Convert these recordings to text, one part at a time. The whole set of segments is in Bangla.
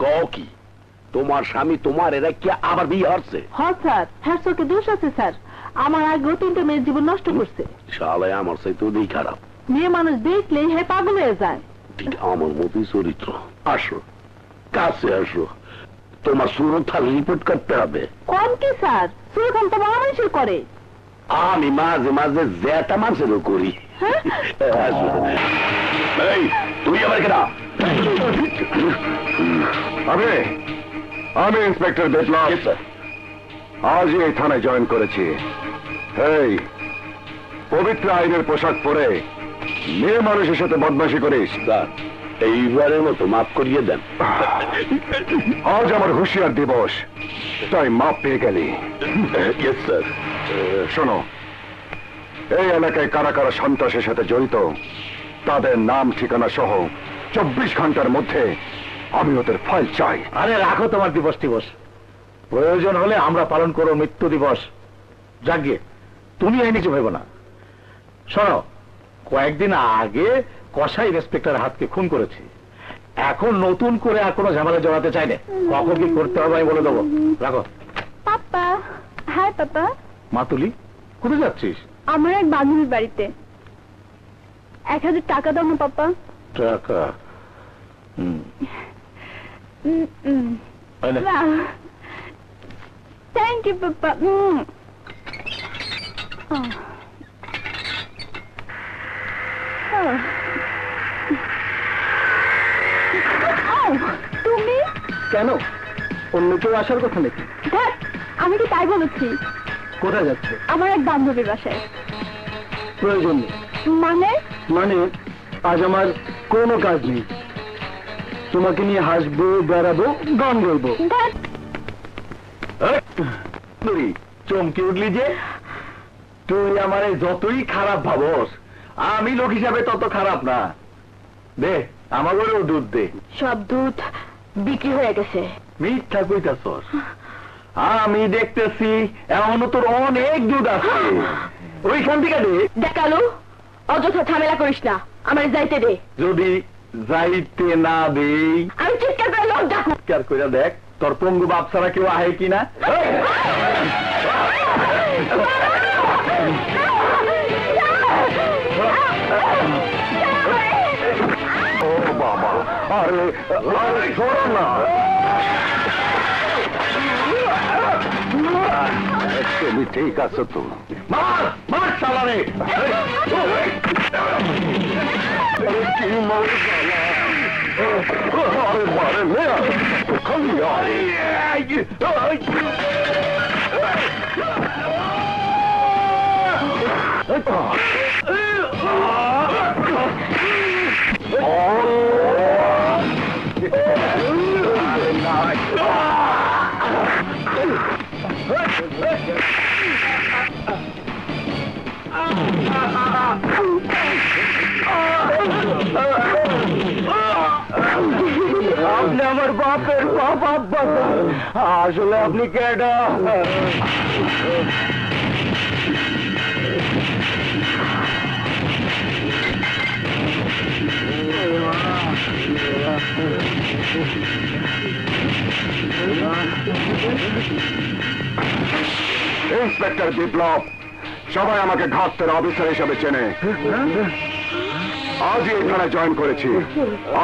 কও কি তোমার স্বামী তোমার এরা কি আবার বিয়ে হচ্ছে? হ্যাঁ স্যার, হ্যাঁ চোখে দোষ আছে স্যার। আমার আগেও 3টে মেয়ের জীবন নষ্ট করছে। শালা আমার চাইতে ওই খারাপ। মেয়ে মানুষ দেখলেই হে পাগল হয়ে যায়। ঠিক আমার মতোই চরিত্র। আসো কাছে আসো, তোমার সুরক্ষার রিপোর্ট করতে হবে। কোন কি স্যার? সুরখান তো বড় মানুষের করে। আমি মাঝে মাঝে জ্যাটা মানুষেরও করি। আসো। এই তুই আবার কেনা? আমি ইন্সপেক্টর বিপ্লব। আজই এই থানায় জয়েন করেছি। এই পবিত্র আইনের পোশাক পরে মেয়ে মানুষের সাথে বদমাশি করিস? স্যার এইবারের মতো মাফ করিয়ে দেন। আজ আমার হুঁশিয়ার দিবস, তাই মাপ পেয়ে গেলি। স্যার শোনো, এই এলাকায় কারা কারা সন্ত্রাসের সাথে জড়িত তাদের নাম ঠিকানা সহ 24 ঘন্টার মধ্যে আমি ওদের ফাইল চাই। আরে রাখো তোমার দিবস টিবস, প্রয়োজন হলে আমরা পালন করো মৃত্যু দিবস। জাগিয়ে তুমি এই নিচে ভেবো না। শোনো, কয়েকদিন আগে কসাই ইন্সপেক্টর হাতকে খুন করেছি। এখন নতুন করে আর কোনো ঝামেলা জড়াতে চাই না। কখন কি করতে হবে আমি বলে দেবো। রাখো। পাপা। হ্যাঁ পাপা। মাতুলি, কোথায় যাচ্ছিস? আমার এক বান্ধবীর বাড়িতে। 1000 টাকা দাও না পাপা। টাকা? Thank you papa. তুমি কেন, অন্য কেউ আসার কথা নাকি? আমি কি তাই বলেছি? কোথায় যাচ্ছে? আমার এক বান্ধবীর বাসায়। প্রয়োজন নেই। মানে? মানে আজ আমার কোনো কাজ নেই। তোমাকে নিয়ে হাসবো, বেড়াবো, গান গাইবো। চমকে উঠলি যে? তুই আমারে যতই খারাপ ভাবস, আমি লোক হিসাবে তত খারাপ না। দে আমাদেরও দুধ দে। সব দুধ বিক্রি হয়ে গেছে। মিথ্যা কইতাছস? আমি দেখতেছি এমনও তোর অনেক দুধ আছে। ওইখান থেকে দে। দেখালো, অযথা ঝামেলা করিস না, আমার যাইতে দে। যদি যাইতে না দেই আমি চিৎকার করে লোক ডাকু। চিৎকার করে দেখ তোর পঙ্গু বাপ ছাড়া কেউ আহে কিনা। ও বাবা, আরে আরে শোনো না। তুমি ঠিক আছো তো? মার মার শালারে। কি আরে মারে নে খালি আরে আপনি আমার বাপের বাপ আব্বা, আসলে আপনি কেডা? ইন্সপেক্টর বিপ্লব, সবাই আমাকে ঘাটের অফিসার হিসেবে চেনে। আজ এই থানায় জয়েন করেছি।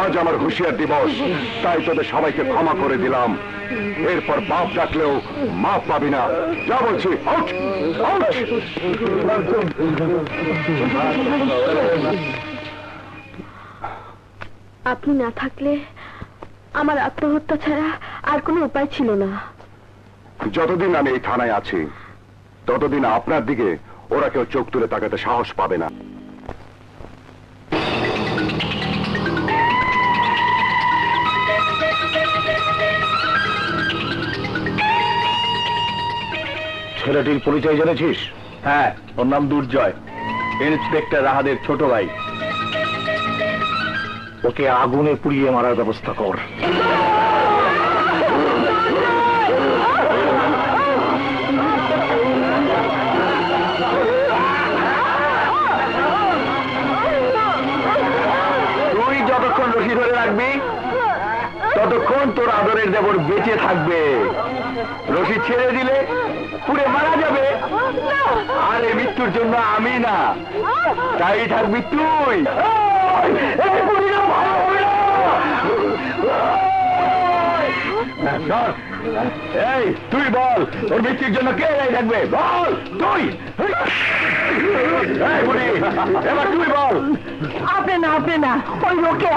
আজ আমার হুঁশিয়ার দিবস, তাই তোদের সবাইকে ক্ষমা করে দিলাম। এরপর বাপ ডাকলেও মাপ পাবি না। যা বলছি, আউট আউট। আপনি না থাকলে আমার আত্মহত্যা ছাড়া আর কোনো উপায় ছিল না। যতদিন আমি এই থানায় আছি ততদিন আপনার দিকে ওরা কেউ চোখ তুলে তাকাতে সাহস পাবে না। ছেলেটির পরিচয় জেনেছিস? হ্যাঁ, ওর নাম দুর্জয়, ইন্সপেক্টর রাহাদের ছোট ভাই। ওকে আগুনে পুড়িয়ে মারার ব্যবস্থা কর। তুই যতক্ষণ রশি ধরে রাখবি ততক্ষণ তোর আদরের দেবর বেঁচে থাকবে, রশি ছেড়ে দিলে পুড়ে মারা যাবে। আর এই মৃত্যুর জন্য আমি না, তাই থাকবি তুই। এই তুই বল, তোর মৃত্যুর জন্য কে দায়ী থাকবে? বল তুই। এবার তুই বল। আপনি না ওই লোকে।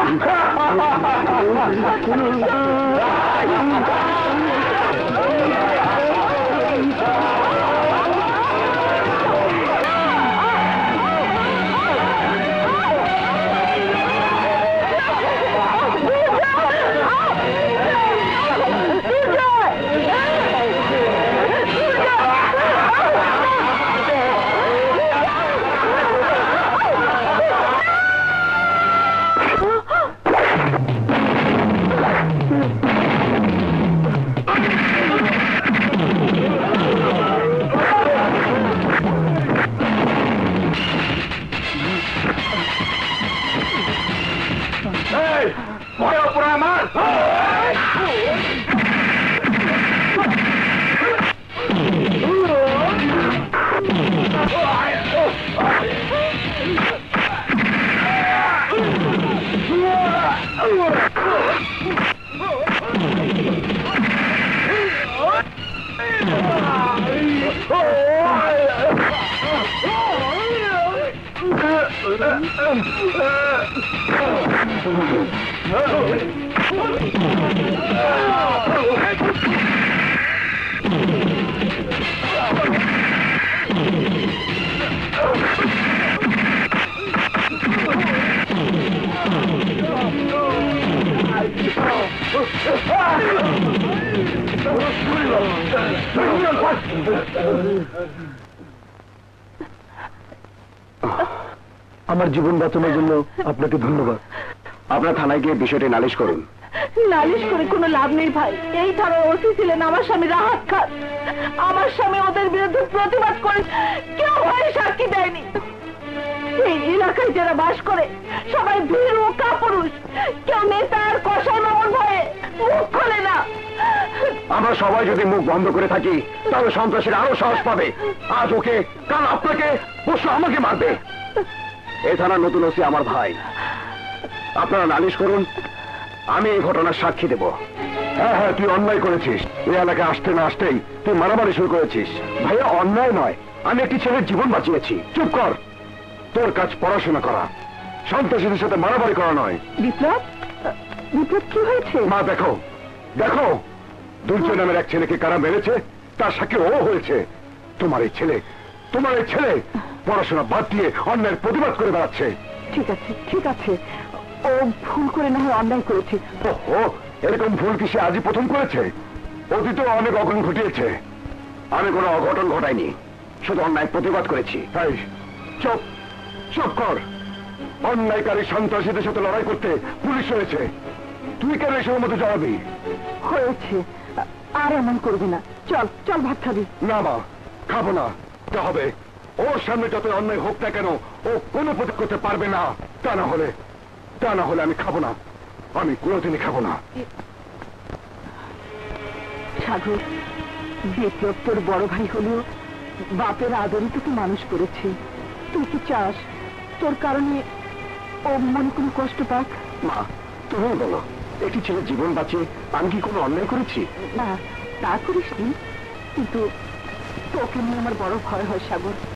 আমার জীবন বাঁচানোর জন্য আপনাকে ধন্যবাদ। আপনার থানায় গিয়ে বিষয়টি নালিশ করুন। নালিশ করে কোনো লাভ নেই ভাই। এই থানার ওসি ছিলেন আমার স্বামী রাহাত খান। আমার স্বামী ওদের বিরুদ্ধে প্রতিবাদ করে কেউ ভয়ে সাক্ষী দেয়নি। এই এলাকায় যারা বাস করে সবাই ভীর ও কাপুরুষ, কেউ নেতা আর কষাই মামুন ভয়ে মুখ খোলে না। আমরা সবাই যদি মুখ বন্ধ করে থাকি তাহলে সন্ত্রাসীরা আরো সাহস পাবে। আজ ওকে, কাল আপনাকে, পরশু আমাকে মারবে। এই থানার নতুন ওসি আমার ভাই। আপনারা নালিশ করুন, আমি এই ঘটনার সাক্ষী দেব। হ্যাঁ হ্যাঁ, তুই অন্যায় করেছিস। এই এলাকায় আসতে না আসতেই তুই মারামারি শুরু করেছিস। ভাইয়া, অন্যায় নয়, আমি একটি ছেলের জীবন বাঁচিয়েছি। চুপ কর। তোর কাজ পড়াশোনা করা, সন্ত্রাসীদের সাথে মারামারি করা নয়। বিপ্লব, বিপ্লব কি হয়েছে? মা দেখো, দেখো, দুর্জয় নামের এক ছেলেকে কারা মেরেছে, তার সাথে ও হয়েছে। তোমার এই ছেলে পড়াশোনা বাদ দিয়ে অন্যায়ের প্রতিবাদ করে বেড়াচ্ছে। ঠিক আছে, ও ভুল করে না হয় অন্যায় করেছে। ও এরকম ভুল কি সে আজই প্রথম করেছে? অতীতে অনেক অঘটন ঘটিয়েছে। আমি কোনো অঘটন ঘটাইনি, শুধু অন্যায় প্রতিবাদ করেছি। এই চুপ, চুপ কর। অন্যায়কারী সন্ত্রাসীদের সাথে লড়াই করতে পুলিশ হয়েছে, তুই কেন এসবের মতো জবাবি? হয়েছে, আর এমন করবি না। চল চল, ভাত খাবি? না মা, খাবো না। তা হবে, ওর সামনে যত অন্যায় হোক না কেন ও কোনো প্রতিবাদ করতে পারবে না। তা না হলে আমি খাবো না, আমি কোনোদিনই খাবো না। সাগর, বিপ্লব তোর বড় ভাই হলেও বাপের আদরে তোকে মানুষ করেছে। তুই কি চাস তোর কারণে ও মনে কোনো কষ্ট পাক? মা, তুমি বলো, একটি ছেলের জীবন বাঁচিয়ে আমি কি কোনো অন্যায় করেছি? না, তা করিসনি, কিন্তু তোকে নিয়ে আমার বড় ভয় হয় সাগর।